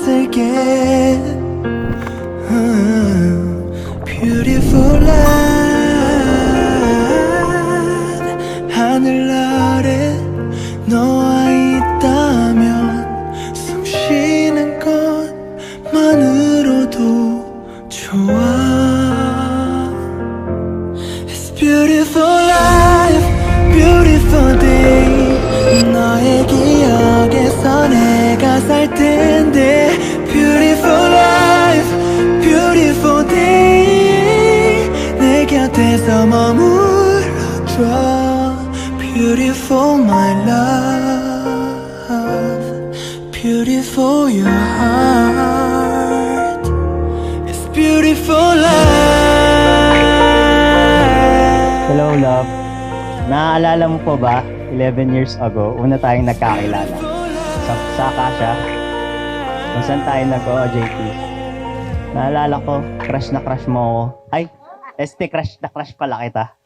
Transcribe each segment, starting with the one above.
again. Beautiful light. 하늘 아래 너와 있다면 숨 쉬는 것만으로도 좋아. It's beautiful life, beautiful day. 너의 기억에서 내가 살 텐데. Beautiful life, beautiful day. 내 곁에서 머물러줘. Beautiful my love, beautiful your heart. It's beautiful life. Hello, love. Naaalala mo po ba, 11 years ago, una tayong nagkakilala sa Acacia, kung saan tayo nag-OJT. Naalala ko, crush na crush mo ako. Ay, crush na crush pala kita.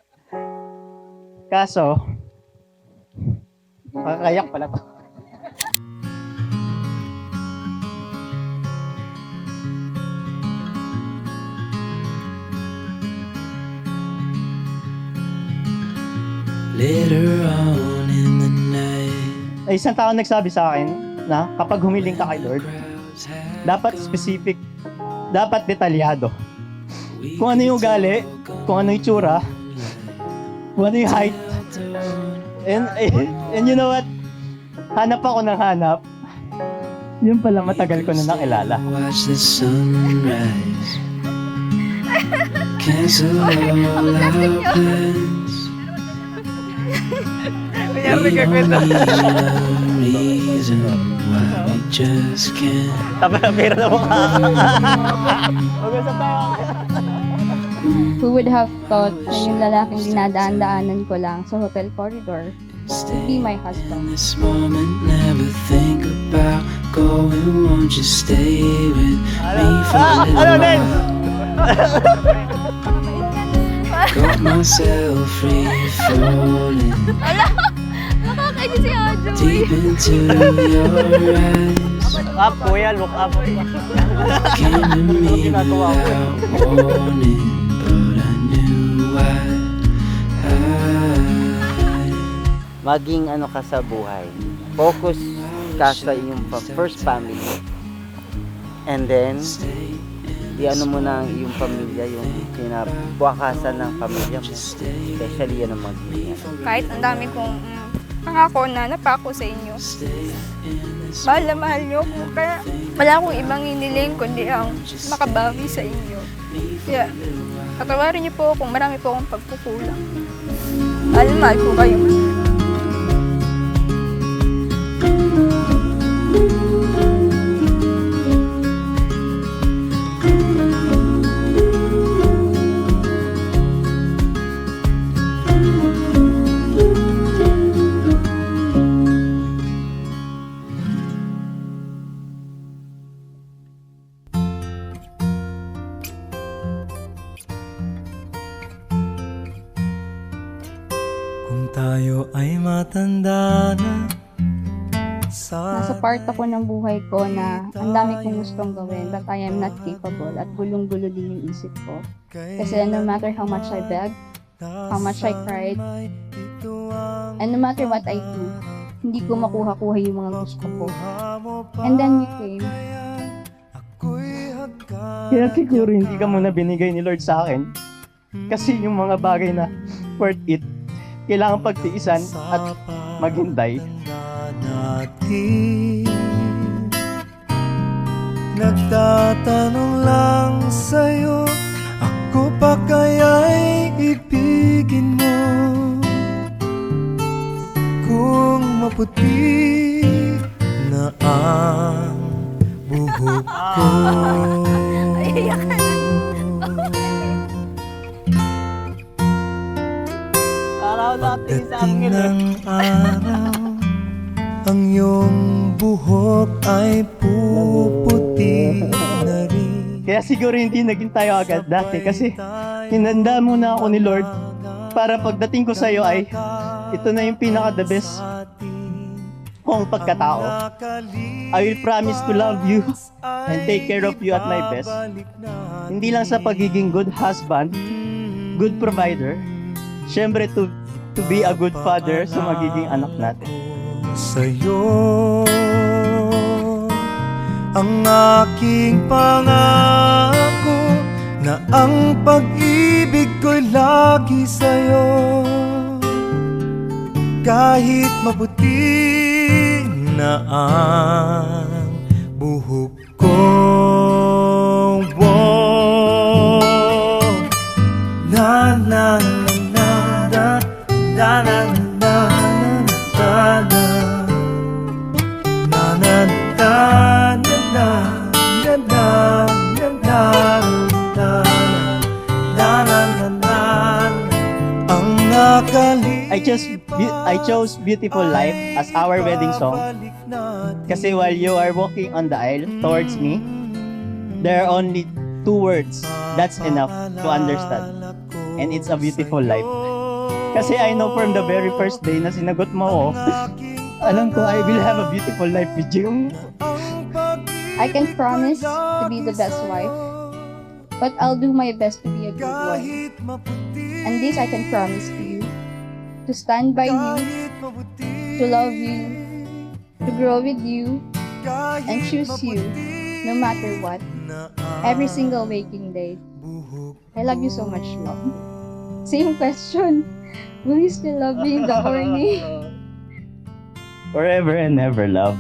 Kaso, makakayak pala to. Later on in the night, Ay, isang tao nagsabi sa akin na kapag humiling ka kay Lord, dapat specific, dapat detalyado. Kung ano yung ugali, kung ano yung tsura, kung ano yung height. And you know what? Hanap ako ng hanap. Yun pala, matagal ko na nakilala. watch the sunrise. Cancel all our plans. We don't need a reason why we just can't. Pero na mukha. Mag-usap tayo. Who would have thought na yung lalaking dinadaan-daanan ko lang sa hotel corridor would be my husband. This moment, never think about going. Won't you stay with me for a little while? Got myself free falling Nakakainis si Ajo. deep into your eyes. Look up, kuya, look up. Came to me without warning, but I knew why. Maging ano ka sa buhay. Focus ka sa iyong first family. And then, ano mo na ang iyong pamilya, yung kinabukasan ng pamilya mo. Especially yan ang magiging. Kahit ang dami kong pangako na napako sa inyo. Mahal na mahal niyo ako. Kaya wala akong ibang hiniling kundi ang makabawi sa inyo. Kaya patawarin niyo po kung marami po akong pagkukulang. Mahal na mahal ko kayo. Kung tayo ay matanda na Nasa part ako ng buhay ko na ang dami kong gustong gawin but I am not capable at gulong-gulo din yung isip ko. Kasi no matter how much I begged, how much I cried, and no matter what I do, hindi ko makuha-kuha yung mga gusto ko. And then you came. Kaya siguro hindi ka muna binigay ni Lord sa akin. Kasi yung mga bagay na worth it, kailangan pagtiisan at maghintay. Nagtatanong lang sa'yo, ako pa kaya'y ibigin mo? Kung maputi na ang buhok ko. Pagdating ng araw, ang iyong buhok ay puputi na rin. Kaya siguro hindi naging tayo agad dati kasi hinanda muna ako ni Lord para pagdating ko sa'yo ay ito na yung pinaka the best. kong pagkatao. I will promise to love you and take care of you at my best. Hindi lang sa pagiging good husband, good provider, syempre to be a good father sa magiging anak natin. Sa'yo ang aking pangako na ang pag-ibig ko'y lagi sa'yo. Kahit maputi na ang buhok ko, na na na na na na na I chose Beautiful Life as our wedding song kasi while you are walking on the aisle towards me, there are only 2 words. That's enough to understand. And it's a beautiful life. Kasi I know from the very first day na sinagot mo ako, alam ko I will have a beautiful life with you. I can promise to be the best wife, but I'll do my best to be a good wife. And this I can promise to you, to stand by you, to love you, to grow with you, and choose you, no matter what, every single waking day. I love you so much, Mom. Same question. Will you still love me in the morning? Forever and ever, love.